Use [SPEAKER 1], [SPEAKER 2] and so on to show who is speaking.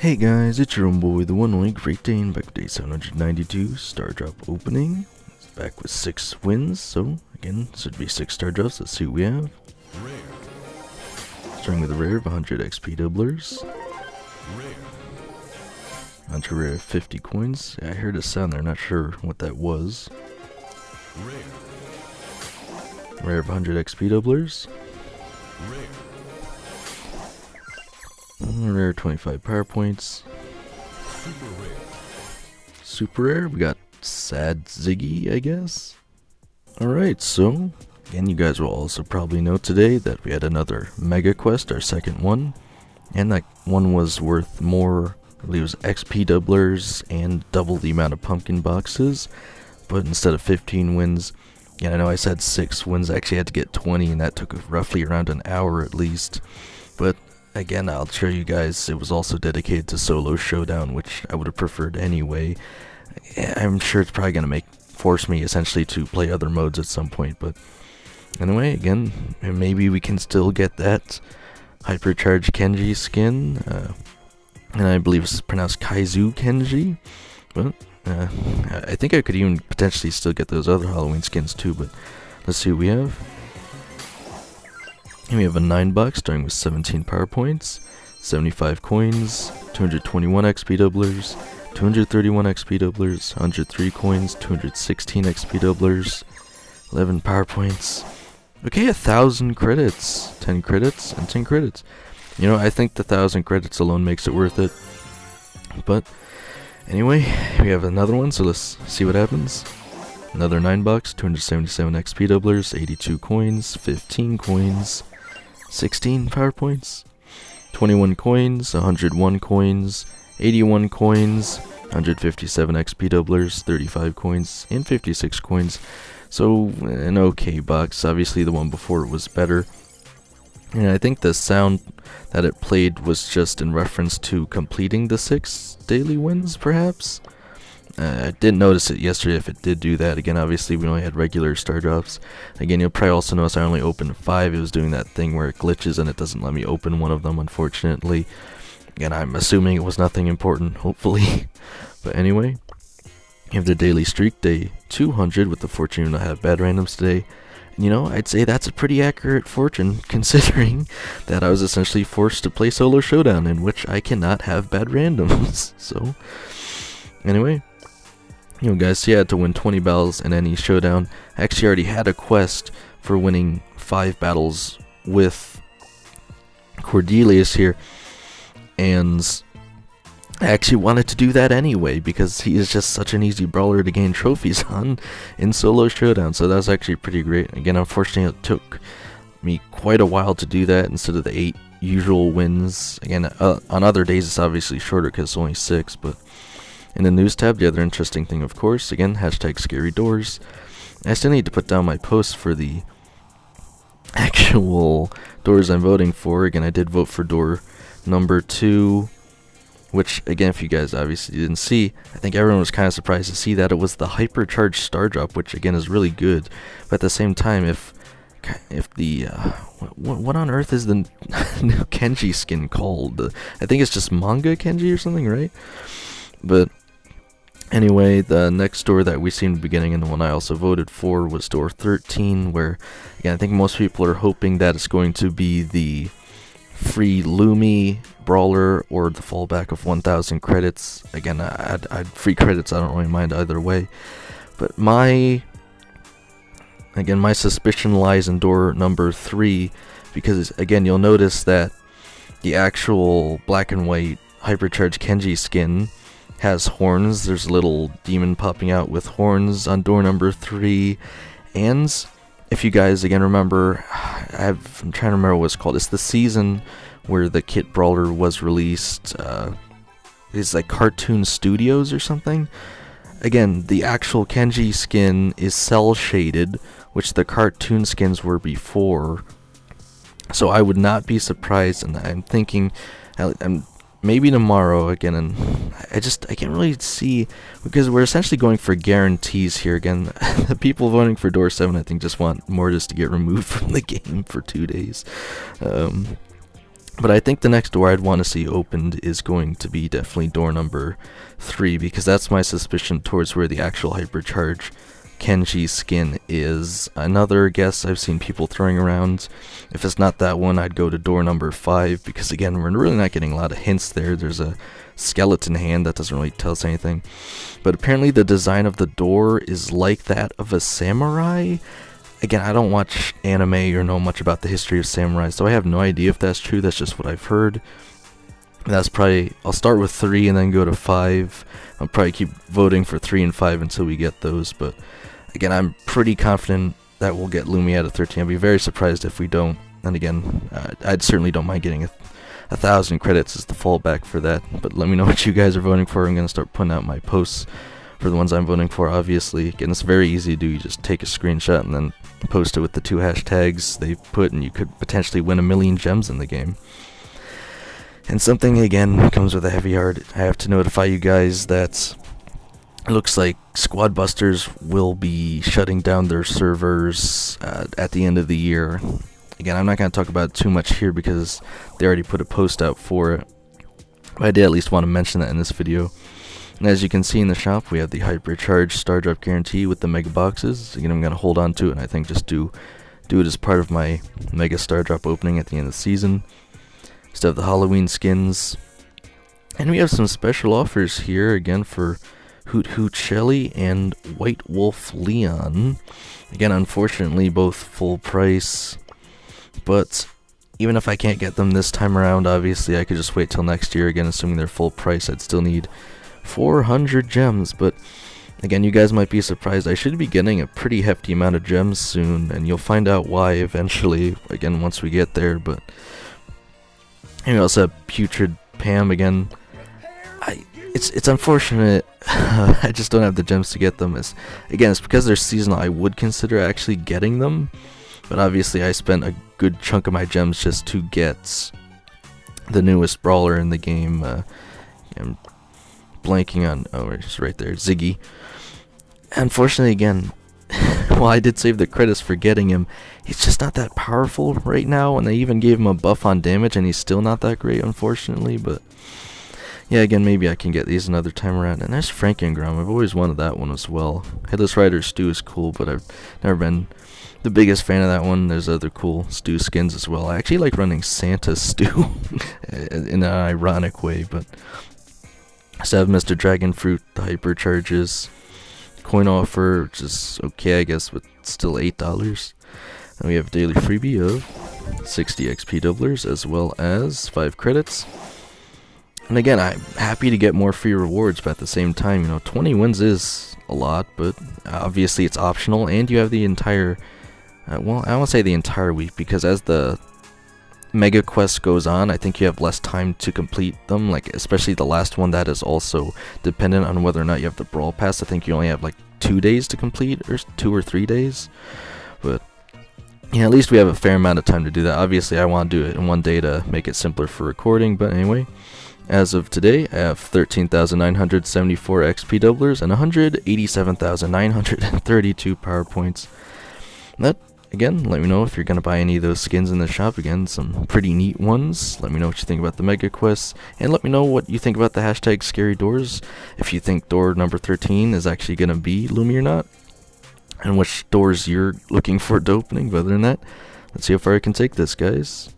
[SPEAKER 1] Hey guys, it's your own boy, the one only Great Dane, back with day 792, Star Drop opening. It's back with 6 wins, so again, should be 6 Star Drops. Let's see what we have. Starting with a rare of 100 XP doublers. Ultra rare 50 coins. Yeah, I heard a sound there, not sure what that was. Rare of 100 XP doublers. Rare 25 power points. Super rare. We got Sad Ziggy, I guess. Alright, so again, you guys will also probably know today that we had another Mega Quest, our second one. And that one was worth more, I believe it was XP doublers and double the amount of pumpkin boxes. But instead of 15 wins, yeah, I know I said 6 wins, I actually had to get 20, and that took roughly around an hour at least. But again, I'll show you guys, it was also dedicated to Solo Showdown, which I would have preferred anyway. I'm sure it's probably going to force me essentially to play other modes at some point, but anyway, again, maybe we can still get that hypercharge Kenji skin, and I believe it's pronounced Kaizu Kenji, but I think I could even potentially still get those other Halloween skins too, but let's see what we have. And we have a 9 box starting with 17 power points, 75 coins, 221 XP doublers, 231 XP doublers, 103 coins, 216 XP doublers, 11 power points. Okay, 1,000 credits, 10 credits, and 10 credits. You know, I think the 1,000 credits alone makes it worth it. But anyway, we have another one, so let's see what happens. Another 9 box, 277 XP doublers, 82 coins, 15 coins, 16 power points, 21 coins, 101 coins, 81 coins, 157 XP doublers, 35 coins, and 56 coins. So, an okay box. Obviously, the one before it was better. And I think the sound that it played was just in reference to completing the 6 daily wins, perhaps? I didn't notice it yesterday if it did do that. Again, obviously we only had regular star drops. Again, you'll probably also notice I only opened 5. It was doing that thing where it glitches and it doesn't let me open one of them, unfortunately. Again, I'm assuming it was nothing important, hopefully. But anyway, you have the daily streak, day 200, with the fortune to have bad randoms today. And you know, I'd say that's a pretty accurate fortune, considering that I was essentially forced to play Solo Showdown, in which I cannot have bad randoms. So, anyway, you know, guys, see, I had to win 20 battles in any showdown. I actually already had a quest for winning 5 battles with Cordelius here, and I actually wanted to do that anyway because he is just such an easy brawler to gain trophies on in Solo Showdown, so that was actually pretty great. Again, unfortunately, it took me quite a while to do that instead of the 8 usual wins. Again, on other days it's obviously shorter because it's only 6, but in the news tab, the other interesting thing, of course, again, hashtag scary doors. I still need to put down my post for the actual doors I'm voting for. Again, I did vote for door number 2, which, again, if you guys obviously didn't see, I think everyone was kind of surprised to see that it was the hypercharged star drop, which, again, is really good. But at the same time, if the what on earth is the new Kenji skin called? I think it's just manga Kenji or something, right? But anyway, the next door that we seen in the beginning, and the one I also voted for, was door 13, where, again, I think most people are hoping that it's going to be the free Lumi brawler or the fallback of 1,000 credits. Again, I'd free credits, I don't really mind either way. But my suspicion lies in door number 3, because, again, you'll notice that the actual black and white hypercharged Kenji skin has horns. There's a little demon popping out with horns on door number 3, and if you guys again remember, I'm trying to remember what it's called. It's the season where the Kit Brawler was released. It's like Cartoon Studios or something. Again, the actual Kenji skin is cell shaded, which the cartoon skins were before. So I would not be surprised, and I'm thinking, maybe tomorrow again, and I can't really see, because we're essentially going for guarantees here. Again, the people voting for door 7, I think, just want Mortis to get removed from the game for 2 days. But I think the next door I'd want to see opened is going to be definitely door number 3, because that's my suspicion towards where the actual hypercharge Kenji skin is. Another guess I've seen people throwing around, if it's not that one, I'd go to door number 5, because again, we're really not getting a lot of hints there. There's a skeleton hand that doesn't really tell us anything, but apparently the design of the door is like that of a samurai. Again, I don't watch anime or know much about the history of samurai, so I have no idea if that's true. That's just what I've heard. That's probably, I'll start with 3 and then go to 5. I'll probably keep voting for 3 and 5 until we get those, but again, I'm pretty confident that we'll get Lumi out of 13. I'd be very surprised if we don't. And again, I certainly don't mind getting 1,000 credits as the fallback for that. But let me know what you guys are voting for. I'm going to start putting out my posts for the ones I'm voting for, obviously. Again, it's very easy to do. You just take a screenshot and then post it with the 2 hashtags they put, and you could potentially win 1,000,000 gems in the game. And something, again, comes with a heavy heart. I have to notify you guys that it looks like Squad Busters will be shutting down their servers at the end of the year. Again, I'm not going to talk about it too much here because they already put a post out for it, but I did at least want to mention that in this video. And as you can see in the shop, we have the hypercharge star drop guarantee with the mega boxes. Again, I'm going to hold on to it, and I think just do it as part of my mega star drop opening at the end of the season. Still have the Halloween skins, and we have some special offers here again for Hoot Hoot Shelly and White Wolf Leon. Again, unfortunately, both full price, but even if I can't get them this time around, obviously I could just wait till next year. Again, assuming they're full price, I'd still need 400 gems, but again, you guys might be surprised. I should be getting a pretty hefty amount of gems soon, and you'll find out why eventually, again, once we get there. But and we also have Putrid Pam again. It's unfortunate. I just don't have the gems to get them. It's because they're seasonal. I would consider actually getting them, but obviously I spent a good chunk of my gems just to get the newest brawler in the game. I'm blanking on. Oh, it's right there, Ziggy. Unfortunately, again, while I did save the credits for getting him, he's just not that powerful right now, and they even gave him a buff on damage, and he's still not that great, unfortunately. But yeah, again, maybe I can get these another time around. And there's Frankengrom. I've always wanted that one as well. Headless Rider Stew is cool, but I've never been the biggest fan of that one. There's other cool Stew skins as well. I actually like running Santa Stew in an ironic way, but I still have Mr. Dragon Fruit, the hypercharges, coin offer, which is okay, I guess, but still $8. And we have a daily freebie of 60 XP doublers as well as 5 credits. And again, I'm happy to get more free rewards, but at the same time, 20 wins is a lot, but obviously it's optional, and you have the entire, well, I won't say the entire week, because as the mega quest goes on, I think you have less time to complete them, like especially the last one that is also dependent on whether or not you have the Brawl Pass. I think you only have like 2 days to complete, or 2 or 3 days, but yeah, at least we have a fair amount of time to do that. Obviously, I want to do it in one day to make it simpler for recording, but anyway. As of today, I have 13,974 XP doublers and 187,932 power points. That, again, let me know if you're going to buy any of those skins in the shop. Again, some pretty neat ones. Let me know what you think about the mega quests, and let me know what you think about the hashtag scary doors. If you think door number 13 is actually going to be Lumi or not, and which doors you're looking for to opening. But other than that, let's see how far I can take this, guys.